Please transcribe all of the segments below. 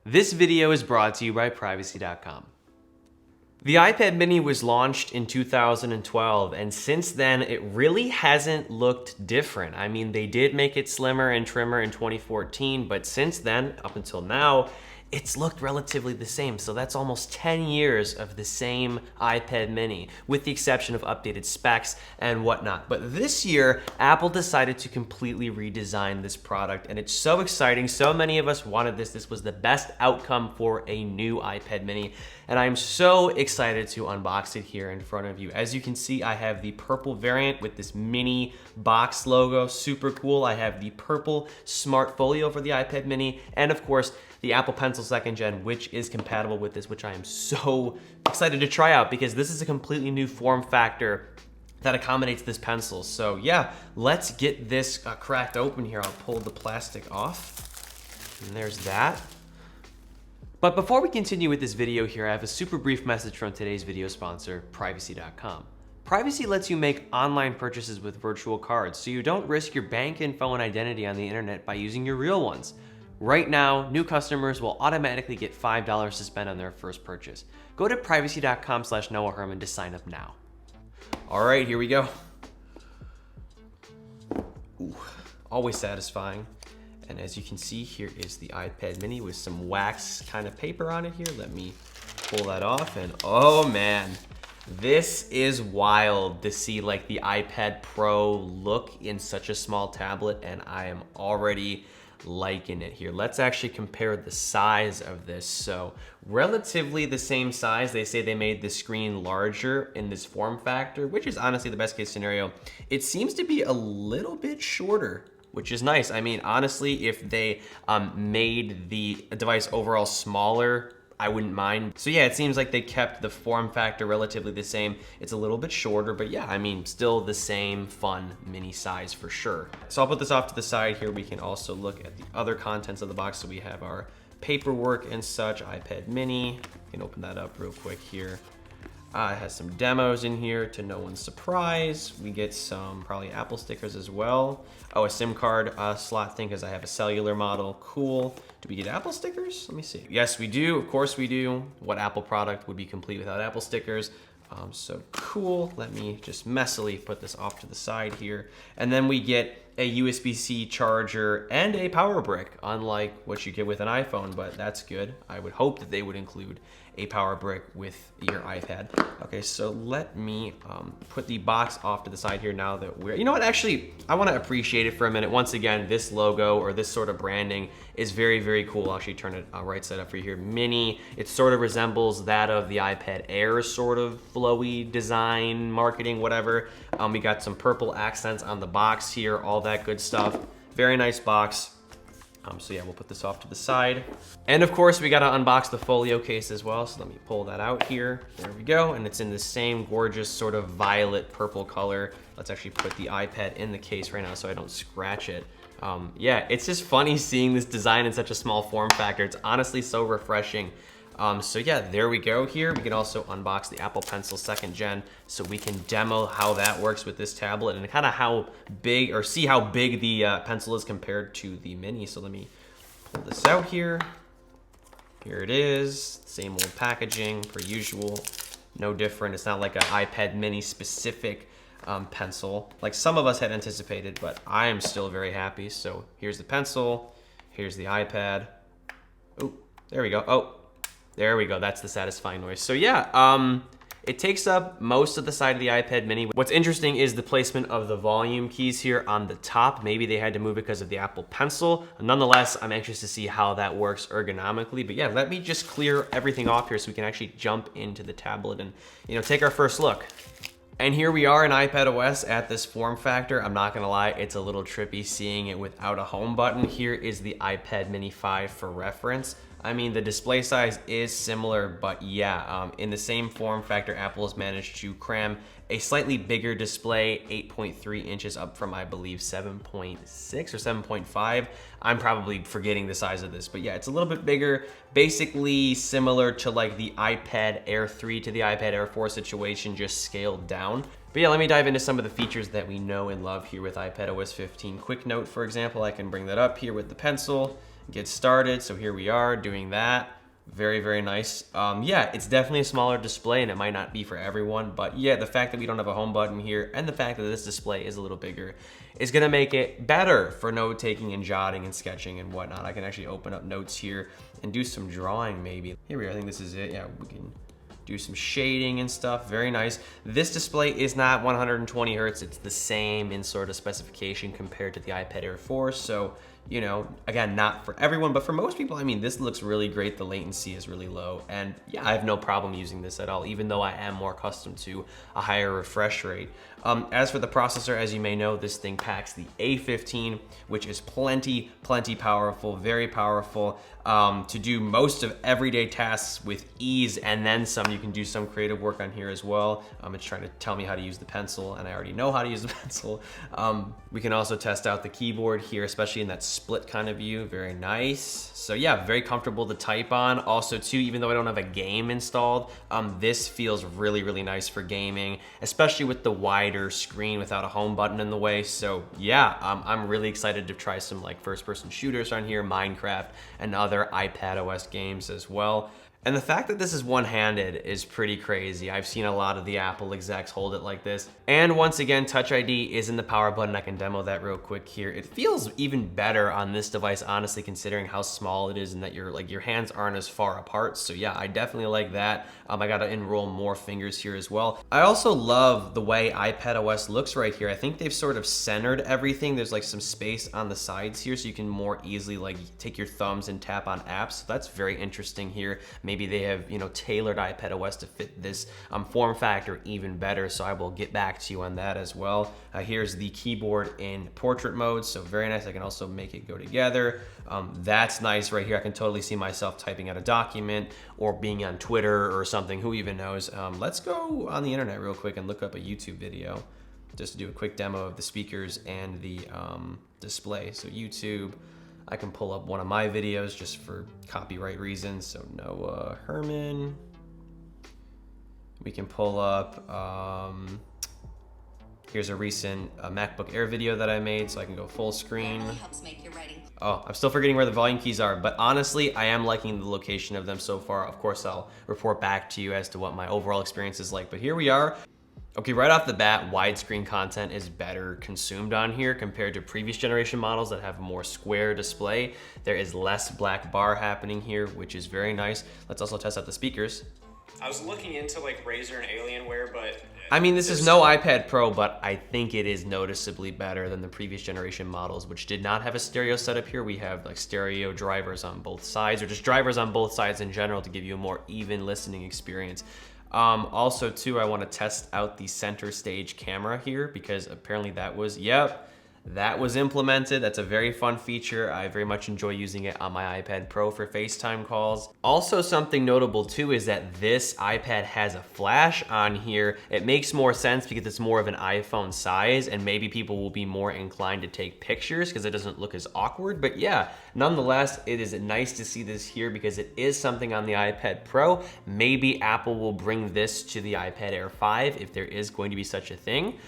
This video is brought to you by privacy.com. The iPad mini was launched in 2012, and since then, it really hasn't looked different. I mean, they did make it slimmer and trimmer in 2014, but since then, up until now, it's looked relatively the same. So that's almost 10 years of the same iPad mini, with the exception of updated specs and whatnot. But this year, Apple decided to completely redesign this product, and it's so exciting. So many of us wanted this. This was the best outcome for a new iPad mini, and I'm so excited to unbox it here in front of you. As you can see, I have the purple variant with this mini box logo, super cool. I have the purple Smart Folio for the iPad mini, and of course, the Apple Pencil 2nd Gen, which is compatible with this, which I am so excited to try out because this is a completely new form factor that accommodates this pencil. So yeah, let's get this cracked open here. I'll pull the plastic off, and there's that. But before we continue with this video here, I have a super brief message from today's video sponsor, privacy.com. Privacy lets you make online purchases with virtual cards, so you don't risk your bank info and identity on the internet by using your real ones. Right now, new customers will automatically get $5 to spend on their first purchase. Go to privacy.com/Noah Herman to sign up now. All right, here we go. Ooh, always satisfying. And as you can see, here is the iPad mini with some wax kind of paper on it here. Let me pull that off, and oh man, this is wild to see like the iPad Pro look in such a small tablet, and I am already liking it here. Let's actually compare the size of this. So relatively the same size. They say they made the screen larger in this form factor, which is honestly the best case scenario. It seems to be a little bit shorter, which is nice. I mean, honestly, if they made the device overall smaller, I wouldn't mind. So yeah, it seems like they kept the form factor relatively the same. It's a little bit shorter, but yeah, I mean, still the same fun mini size for sure. So I'll put this off to the side here. We can also look at the other contents of the box. So we have our paperwork and such, iPad mini. We can open that up real quick here. It has some demos in here to no one's surprise. We get some probably Apple stickers as well. Oh, a SIM card slot thing because I have a cellular model. Cool. Do we get Apple stickers? Let me see. Yes, we do. Of course we do. What Apple product would be complete without Apple stickers? So cool. Let me just messily put this off to the side here. And then we get a USB-C charger and a power brick, unlike what you get with an iPhone, but that's good. I would hope that they would include a power brick with your iPad. Okay, so let me put the box off to the side here now that you know what, actually, I wanna appreciate it for a minute. Once again, this logo or this sort of branding is very, very cool. I'll actually turn it right side up for you here. Mini, it sort of resembles that of the iPad Air sort of flowy design, marketing, whatever. We got some purple accents on the box here, all that good stuff. Very nice box. So yeah, we'll put this off to the side. And of course, we gotta unbox the folio case as well. So let me pull that out here. There we go. And it's in the same gorgeous sort of violet purple color. Let's actually put the iPad in the case right now so I don't scratch it. Yeah, it's just funny seeing this design in such a small form factor. It's honestly so refreshing. So yeah, there we go here. We can also unbox the Apple Pencil 2nd Gen so we can demo how that works with this tablet and kind of how big, or see how big the pencil is compared to the mini. So let me pull this out here. Here it is, same old packaging per usual, no different. It's not like an iPad mini specific pencil like some of us had anticipated, but I am still very happy. So here's the pencil, here's the iPad. Oh, there we go. Oh, there we go. That's the satisfying noise. So yeah, it takes up most of the side of the iPad mini. What's interesting is the placement of the volume keys here on the top. Maybe they had to move it because of the Apple Pencil. Nonetheless, I'm anxious to see how that works ergonomically. But yeah, let me just clear everything off here so we can actually jump into the tablet and, you know, take our first look. And here we are in iPadOS at this form factor. I'm not gonna lie, it's a little trippy seeing it without a home button. Here is the iPad mini 5 for reference. I mean, the display size is similar, but yeah, in the same form factor, Apple has managed to cram a slightly bigger display, 8.3 inches up from, I believe, 7.6 or 7.5. I'm probably forgetting the size of this, but yeah, it's a little bit bigger, basically similar to like the iPad Air 3 to the iPad Air 4 situation, just scaled down. But yeah, let me dive into some of the features that we know and love here with iPadOS 15. Quick note, for example, I can bring that up here with the pencil. get started. So here we are doing that. Very, very nice. Yeah, it's definitely a smaller display and it might not be for everyone, but yeah, the fact that we don't have a home button here and the fact that this display is a little bigger is gonna make it better for note taking and jotting and sketching and whatnot. I can actually open up notes here and do some drawing maybe. Here we are, I think this is it. Yeah, we can do some shading and stuff, very nice. This display is not 120 Hertz, it's the same in sort of specification compared to the iPad Air 4, so you know, again, not for everyone, but for most people, I mean, this looks really great. The latency is really low. And yeah, I have no problem using this at all, even though I am more accustomed to a higher refresh rate. As for the processor, as you may know, this thing packs the A15, which is plenty powerful, very powerful, to do most of everyday tasks with ease and then some. You can do some creative work on here as well. It's trying to tell me how to use the pencil, and I already know how to use the pencil. We can also test out the keyboard here, especially in that split kind of view. Very nice. So yeah, very comfortable to type on. Also too, even though I don't have a game installed, this feels really nice for gaming, especially with the wider screen without a home button in the way. So yeah, I'm really excited to try some like first-person shooters on here, Minecraft, and other iPadOS games as well. And the fact that this is one-handed is pretty crazy. I've seen a lot of the Apple execs hold it like this. And once again, Touch ID is in the power button. I can demo that real quick here. It feels even better on this device, honestly, considering how small it is and that your hands aren't as far apart. So yeah, I definitely like that. I gotta enroll more fingers here as well. I also love the way iPadOS looks right here. I think they've sort of centered everything. There's like some space on the sides here so you can more easily like take your thumbs and tap on apps. So that's very interesting here. Maybe they have, you know, tailored iPadOS to fit this form factor even better. So I will get back to you on that as well. Here's the keyboard in portrait mode. So very nice. I can also make it go together. That's nice right here. I can totally see myself typing out a document or being on Twitter or something, who even knows. Let's go on the internet real quick and look up a YouTube video just to do a quick demo of the speakers and the display. So YouTube, I can pull up one of my videos just for copyright reasons. So Noah Herman. We can pull up, here's a recent MacBook Air video that I made, so I can go full screen. Oh, I'm still forgetting where the volume keys are, but honestly, I am liking the location of them so far. Of course, I'll report back to you as to what my overall experience is like, but here we are. Okay, right off the bat, widescreen content is better consumed on here compared to previous generation models that have a more square display. There is less black bar happening here, which is very nice. Let's also test out the speakers. I was looking into like Razer and Alienware, but I mean, this is no iPad Pro, but I think it is noticeably better than the previous generation models, which did not have a stereo setup here. We have like stereo drivers on both sides, or just drivers on both sides in general to give you a more even listening experience. Also too, I want to test out the center stage camera here because apparently that was, that was implemented. That's a very fun feature. I very much enjoy using it on my iPad Pro for FaceTime calls. Also, something notable too is that this iPad has a flash on here. It makes more sense because it's more of an iPhone size and maybe people will be more inclined to take pictures because it doesn't look as awkward. But yeah, nonetheless, it is nice to see this here because it is something on the iPad Pro. Maybe Apple will bring this to the iPad Air 5 if there is going to be such a thing.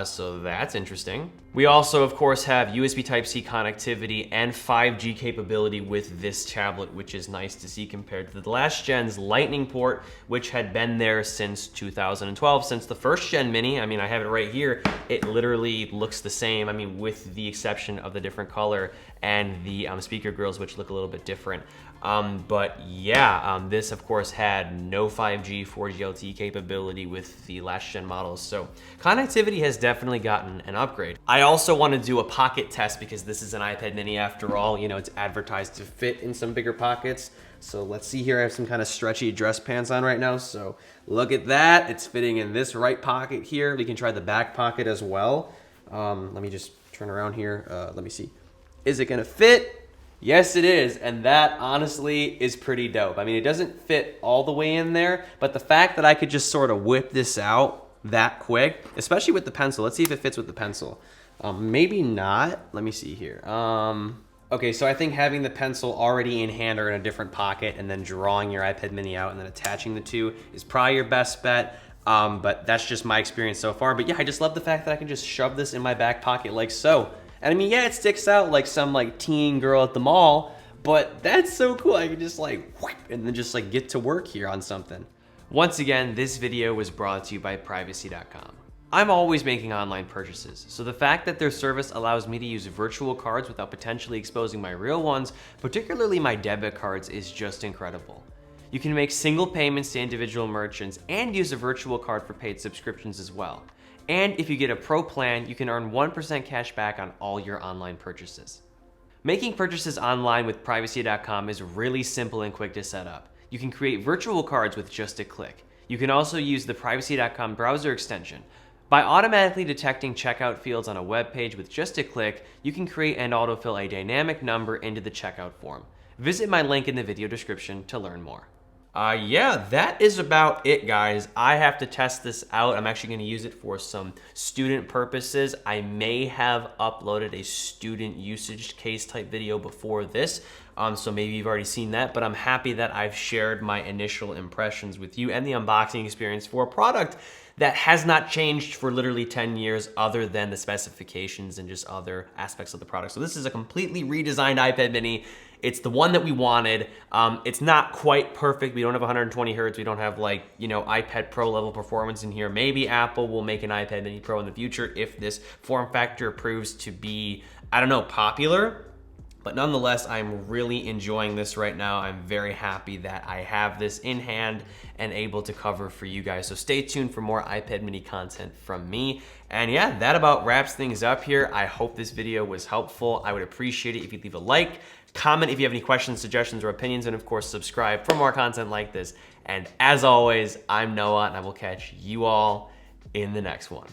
So that's interesting. We also, of course, have USB Type-C connectivity and 5G capability with this tablet, which is nice to see compared to the last gen's Lightning port, which had been there since 2012, since the first gen Mini. I mean, I have it right here. It literally looks the same. I mean, with the exception of the different color and the speaker grills, which look a little bit different. But yeah, this of course had no 5G, 4G LTE capability with the last gen models. So connectivity has definitely gotten an upgrade. I also want to do a pocket test because this is an iPad mini after all. You know, it's advertised to fit in some bigger pockets. So let's see here, I have some kind of stretchy dress pants on right now. So look at that, it's fitting in this right pocket here. We can try the back pocket as well. Let me just turn around here. Let me see. Is it gonna fit? Yes, it is, and that honestly is pretty dope. I mean, it doesn't fit all the way in there, but the fact that I could just sort of whip this out that quick, especially with the pencil. Let's see if it fits with the pencil. Maybe not. Let me see here. Okay, so I think having the pencil already in hand or in a different pocket and then drawing your iPad mini out and then attaching the two is probably your best bet. But that's just my experience so far. But yeah, I just love the fact that I can just shove this in my back pocket like so. And I mean, yeah, it sticks out like some like teen girl at the mall, But that's so cool. I can just like, whoop, and then just like get to work here on something. Once again, this video was brought to you by privacy.com. I'm always making online purchases, so the fact that their service allows me to use virtual cards without potentially exposing my real ones, particularly my debit cards, is just incredible. You can make single payments to individual merchants and use a virtual card for paid subscriptions as well. And if you get a pro plan, you can earn 1% cash back on all your online purchases. Making purchases online with privacy.com is really simple and quick to set up. You can create virtual cards with just a click. You can also use the privacy.com browser extension. By automatically detecting checkout fields on a web page with just a click, you can create and autofill a dynamic number into the checkout form. Visit my link in the video description to learn more. Yeah, that is about it, guys. I have to test this out. I'm actually gonna use it for some student purposes. I may have uploaded a student usage case type video before this, so maybe you've already seen that, but I'm happy that I've shared my initial impressions with you and the unboxing experience for a product that has not changed for literally 10 years other than the specifications and just other aspects of the product. So this is a completely redesigned iPad mini. It's the one that we wanted. It's not quite perfect. We don't have 120 hertz. We don't have like, iPad Pro level performance in here. Maybe Apple will make an iPad mini Pro in the future if this form factor proves to be, popular. But nonetheless, I'm really enjoying this right now. I'm very happy that I have this in hand and able to cover for you guys. So stay tuned for more iPad mini content from me. And yeah, that about wraps things up here. I hope this video was helpful. I would appreciate it if you leave a like, comment if you have any questions, suggestions, or opinions, and of course, subscribe for more content like this. And as always, I'm Noah, and I will catch you all in the next one.